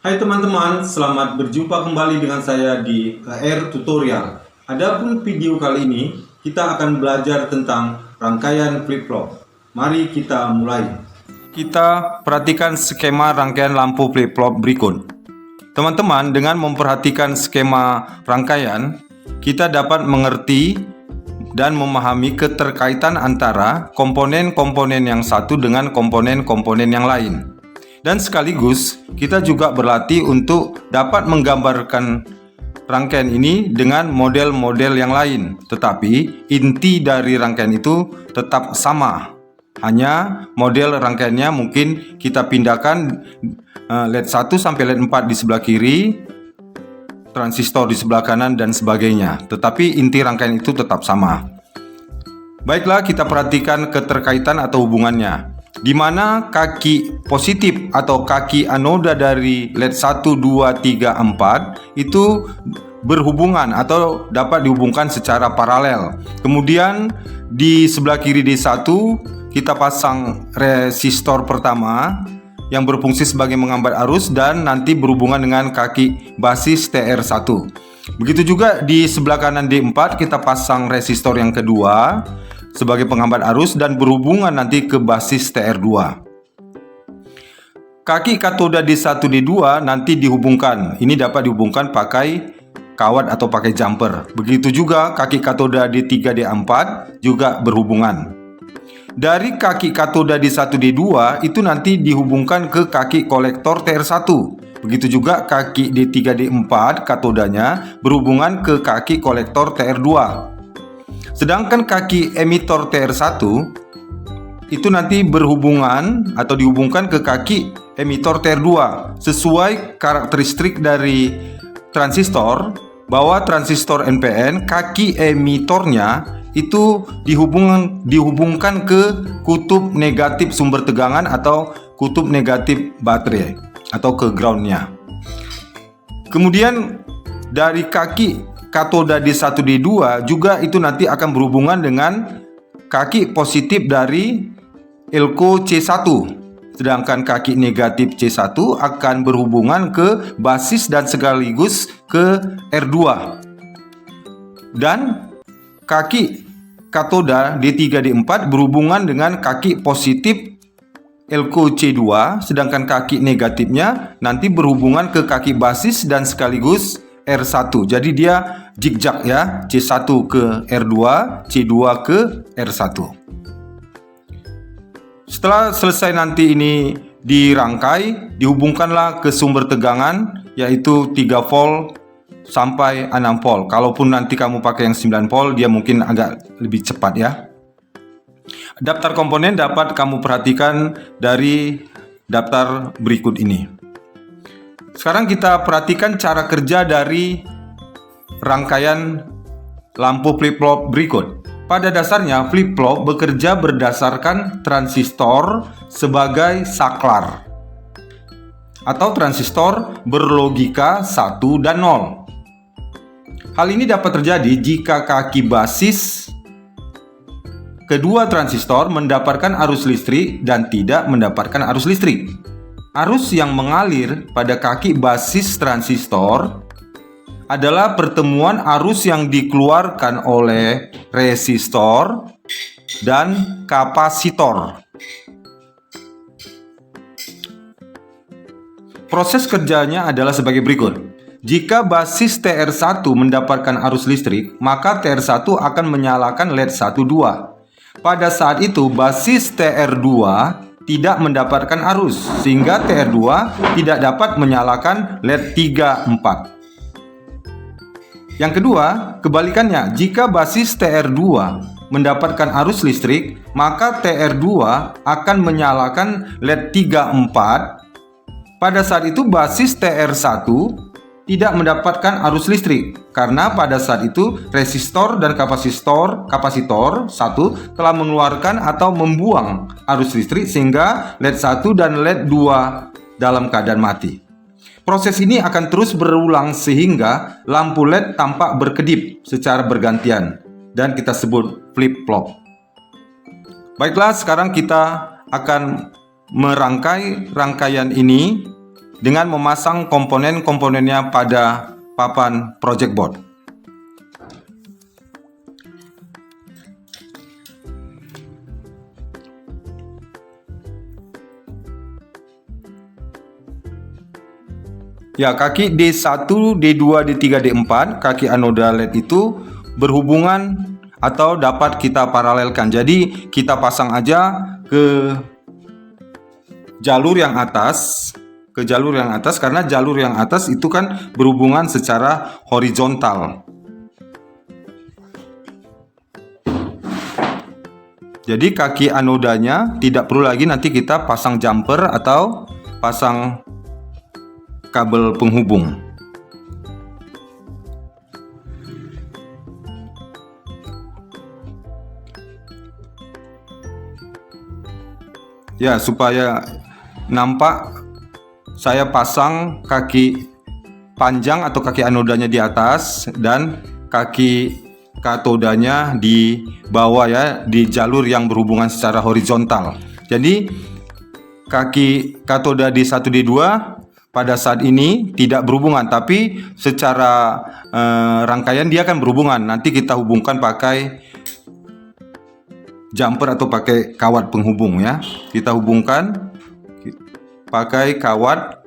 Hai teman-teman, selamat berjumpa kembali dengan saya di KR Tutorial. Adapun video kali ini, kita akan belajar tentang rangkaian flip-flop. Mari kita mulai. Kita perhatikan skema rangkaian lampu flip-flop berikut. Teman-teman, dengan memperhatikan skema rangkaian, kita dapat mengerti dan memahami keterkaitan antara komponen-komponen yang satu dengan komponen-komponen yang lain. Dan sekaligus kita juga berlatih untuk dapat menggambarkan rangkaian ini dengan model-model yang lain. Tetapi inti dari rangkaian itu tetap sama. Hanya model rangkaiannya mungkin kita pindahkan LED 1 sampai LED 4 di sebelah kiri, transistor di sebelah kanan dan sebagainya. Tetapi inti rangkaian itu tetap sama. Baiklah, kita perhatikan keterkaitan atau hubungannya, di mana kaki positif atau kaki anoda dari LED 1, 2, 3, 4 itu berhubungan atau dapat dihubungkan secara paralel. Kemudian di sebelah kiri D1 kita pasang resistor pertama yang berfungsi sebagai menghambat arus dan nanti berhubungan dengan kaki basis TR1. Begitu juga di sebelah kanan D4 kita pasang resistor yang kedua sebagai penghambat arus dan berhubungan nanti ke basis TR2. Kaki katoda D1 D2 nanti dihubungkan. Ini dapat dihubungkan pakai kawat atau pakai jumper. Begitu juga kaki katoda D3 D4 juga berhubungan. Dari kaki katoda D1 D2 itu nanti dihubungkan ke kaki kolektor TR1. Begitu juga kaki D3 D4 katodanya berhubungan ke kaki kolektor TR2. Sedangkan kaki emitor TR1 itu nanti berhubungan atau dihubungkan ke kaki emitor TR2 sesuai karakteristik dari transistor, bahwa transistor NPN kaki emitornya itu dihubungkan ke kutub negatif sumber tegangan atau kutub negatif baterai atau ke groundnya. Kemudian dari kaki katoda D1 D2 juga itu nanti akan berhubungan dengan kaki positif dari elko C1. Sedangkan kaki negatif C1 akan berhubungan ke basis dan sekaligus ke R2. Dan kaki katoda D3 D4 berhubungan dengan kaki positif elko C2, sedangkan kaki negatifnya nanti berhubungan ke kaki basis dan sekaligus R1. Jadi dia zigzag ya, C1 ke R2, C2 ke R1. Setelah selesai nanti ini dirangkai, dihubungkanlah ke sumber tegangan yaitu 3 volt sampai 6 volt. Kalaupun nanti kamu pakai yang 9 volt, dia mungkin agak lebih cepat ya. Daftar komponen dapat kamu perhatikan dari daftar berikut ini. Sekarang kita perhatikan cara kerja dari rangkaian lampu flip-flop berikut. Pada dasarnya flip-flop bekerja berdasarkan transistor sebagai saklar atau transistor berlogika 1 dan 0. Hal ini dapat terjadi jika kaki basis kedua transistor mendapatkan arus listrik dan tidak mendapatkan arus listrik. Arus yang mengalir pada kaki basis transistor adalah pertemuan arus yang dikeluarkan oleh resistor dan kapasitor. Proses kerjanya adalah sebagai berikut. Jika basis TR1 mendapatkan arus listrik, maka TR1 akan menyalakan LED 1, 2. Pada saat itu basis TR2 tidak mendapatkan arus, sehingga TR2 tidak dapat menyalakan LED 3, 4. Yang kedua, kebalikannya, jika basis TR2 mendapatkan arus listrik, maka TR2 akan menyalakan LED 3, 4. Pada saat itu basis TR1 tidak mendapatkan arus listrik karena pada saat itu resistor dan kapasitor 1 telah mengeluarkan atau membuang arus listrik sehingga LED 1 dan LED 2 dalam keadaan mati. Proses ini akan terus berulang sehingga lampu LED tampak berkedip secara bergantian dan kita sebut flip-flop. Baiklah, sekarang kita akan merangkai rangkaian ini dengan memasang komponen-komponennya pada papan project board. Ya, kaki D1, D2, D3, D4, kaki anoda LED itu berhubungan atau dapat kita paralelkan. Jadi kita pasang aja ke jalur yang atas, karena jalur yang atas itu kan berhubungan secara horizontal. Jadi kaki anodanya tidak perlu lagi nanti kita pasang jumper atau pasang kabel penghubung. Ya, supaya nampak, saya pasang kaki panjang atau kaki anodanya di atas dan kaki katodanya di bawah ya, di jalur yang berhubungan secara horizontal. Jadi kaki katoda D1, D2 pada saat ini tidak berhubungan, tapi secara rangkaian dia akan berhubungan. Nanti kita hubungkan pakai jumper atau pakai kawat penghubung ya. Kita hubungkan pakai kawat.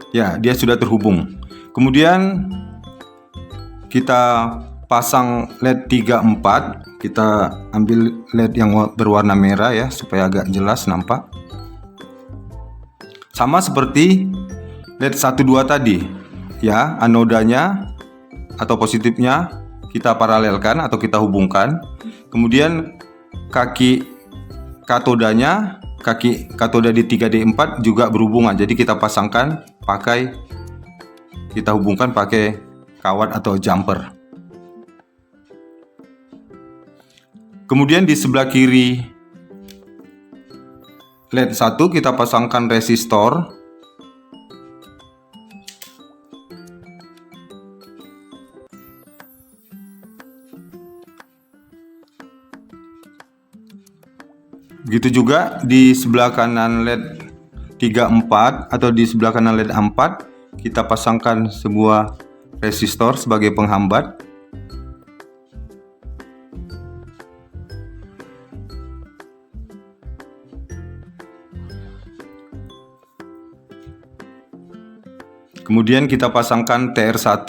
Ya, dia sudah terhubung. Kemudian kita pasang LED 3, 4. Kita ambil LED yang berwarna merah ya, supaya agak jelas nampak. Sama seperti LED 1, 2 tadi ya, anodanya atau positifnya kita paralelkan atau kita hubungkan. Kemudian kaki katodanya, kaki katoda D3, D4 juga berhubungan. Jadi kita pasangkan kita hubungkan pakai kawat atau jumper. Kemudian di sebelah kiri LED 1 kita pasangkan resistor. Begitu juga di sebelah kanan LED 3, 4 atau di sebelah kanan LED 4 kita pasangkan sebuah resistor sebagai penghambat. Kemudian kita pasangkan TR1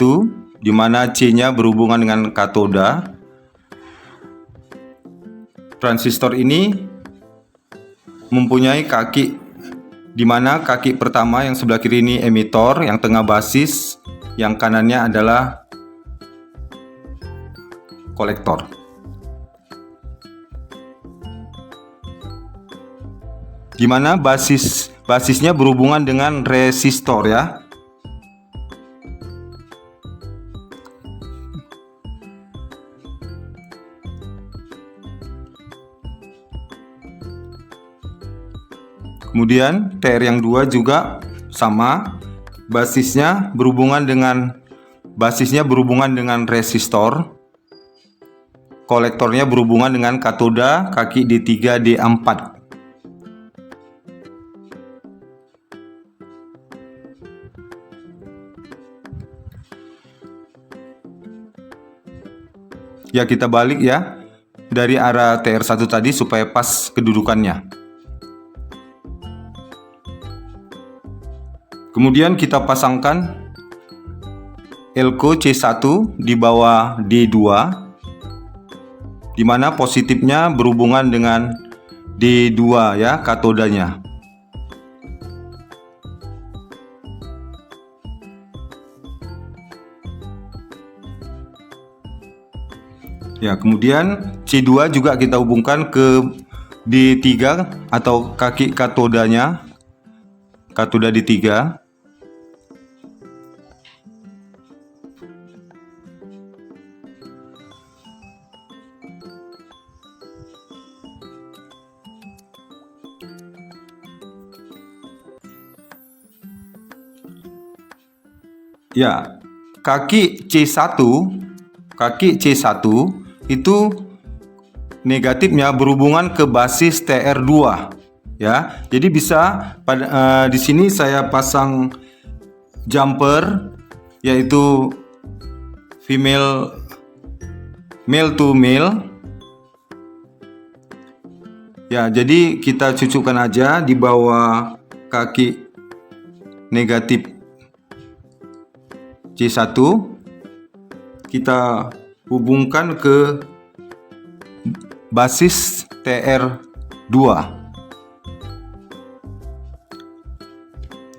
di mana C-nya berhubungan dengan katoda. Transistor ini mempunyai kaki, di mana kaki pertama yang sebelah kiri ini emitor, yang tengah basis, yang kanannya adalah kolektor. Di mana basisnya berhubungan dengan resistor ya. Kemudian TR yang 2 juga sama, basisnya berhubungan dengan resistor. Kolektornya berhubungan dengan katoda kaki D3, D4. Ya, kita balik ya dari arah TR1 tadi supaya pas kedudukannya. Kemudian kita pasangkan elko C1 di bawah D2, di mana positifnya berhubungan dengan D2 ya, katodanya. Ya, kemudian C2 juga kita hubungkan ke D3 atau kaki katodanya, katoda D3. Ya, kaki C1 itu negatifnya berhubungan ke basis TR2 ya. Jadi bisa di sini saya pasang jumper yaitu male to male. Ya, jadi kita cucukkan aja di bawah kaki negatif C1, kita hubungkan ke basis TR2.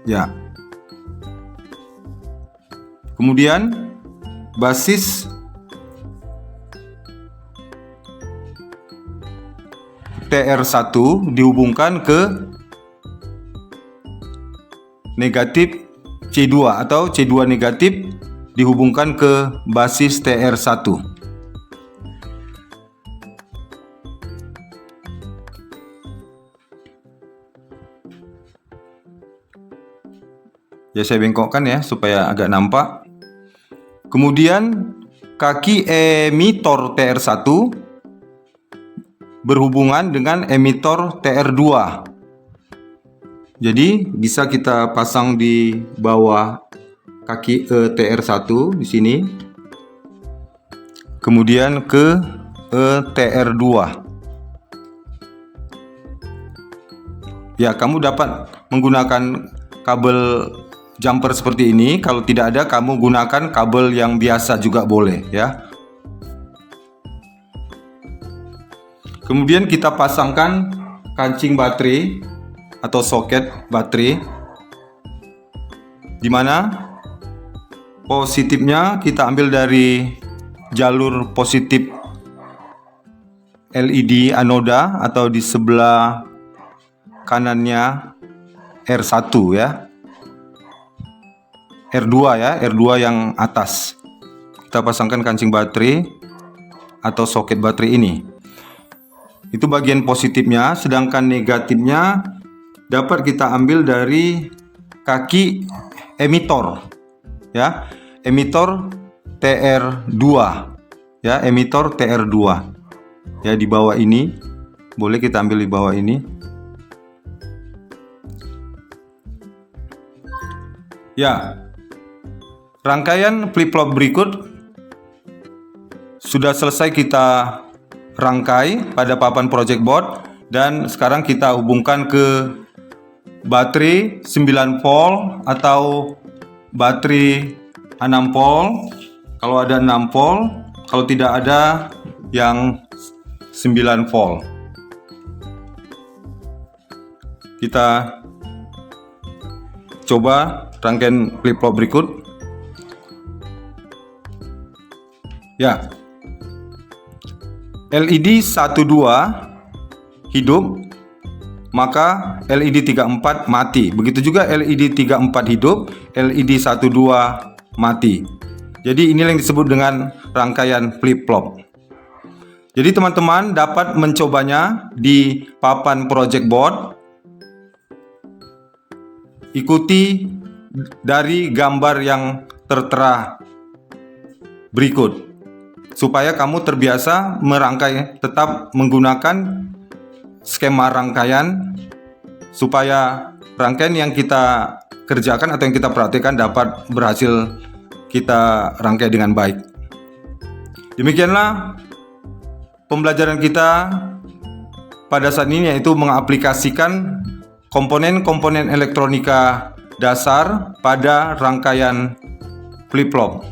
Ya. Kemudian basis TR1 dihubungkan ke negatif C2 atau C2 negatif dihubungkan ke basis TR1. Ya, saya bengkokkan ya supaya agak nampak. Kemudian kaki emitor TR1 berhubungan dengan emitor TR2. Jadi bisa kita pasang di bawah kaki TR1 di sini. Kemudian ke TR2. Ya, kamu dapat menggunakan kabel jumper seperti ini. Kalau tidak ada, kamu gunakan kabel yang biasa juga boleh ya. Kemudian kita pasangkan kancing baterai atau soket baterai, di mana positifnya kita ambil dari jalur positif LED anoda atau di sebelah kanannya R1 ya. R2 ya, R2 yang atas. Kita pasangkan kancing baterai atau soket baterai ini. Itu bagian positifnya, sedangkan negatifnya dapat kita ambil dari kaki emitor. Ya, emitor TR2. Ya, emitor TR2. Ya, di bawah ini. Boleh kita ambil di bawah ini. Ya. Rangkaian flip-flop berikut sudah selesai kita rangkai pada papan project board, dan sekarang kita hubungkan ke baterai 9 volt atau baterai 6 volt. Kalau ada 6 volt, kalau tidak ada yang 9 volt. Kita coba rangkaian flip-flop berikut. Ya, LED 12 hidup, maka LED 34 mati. Begitu juga LED 34 hidup, LED 12 mati. Jadi inilah yang disebut dengan rangkaian flip-flop. Jadi teman-teman dapat mencobanya di papan project board. Ikuti dari gambar yang tertera berikut, supaya kamu terbiasa merangkai, tetap menggunakan skema rangkaian, supaya rangkaian yang kita kerjakan atau yang kita perhatikan dapat berhasil kita rangkai dengan baik. Demikianlah pembelajaran kita pada saat ini, yaitu mengaplikasikan komponen-komponen elektronika dasar pada rangkaian flip-flop.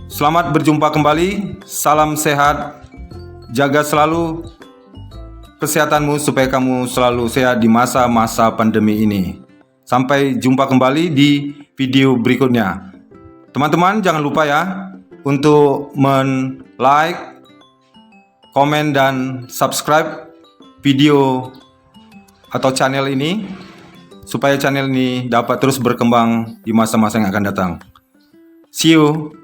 Selamat berjumpa kembali, salam sehat, jaga selalu kesehatanmu supaya kamu selalu sehat di masa-masa pandemi ini. Sampai jumpa kembali di video berikutnya. Teman-teman jangan lupa ya untuk like, komen, dan subscribe video atau channel ini, supaya channel ini dapat terus berkembang di masa-masa yang akan datang. See you.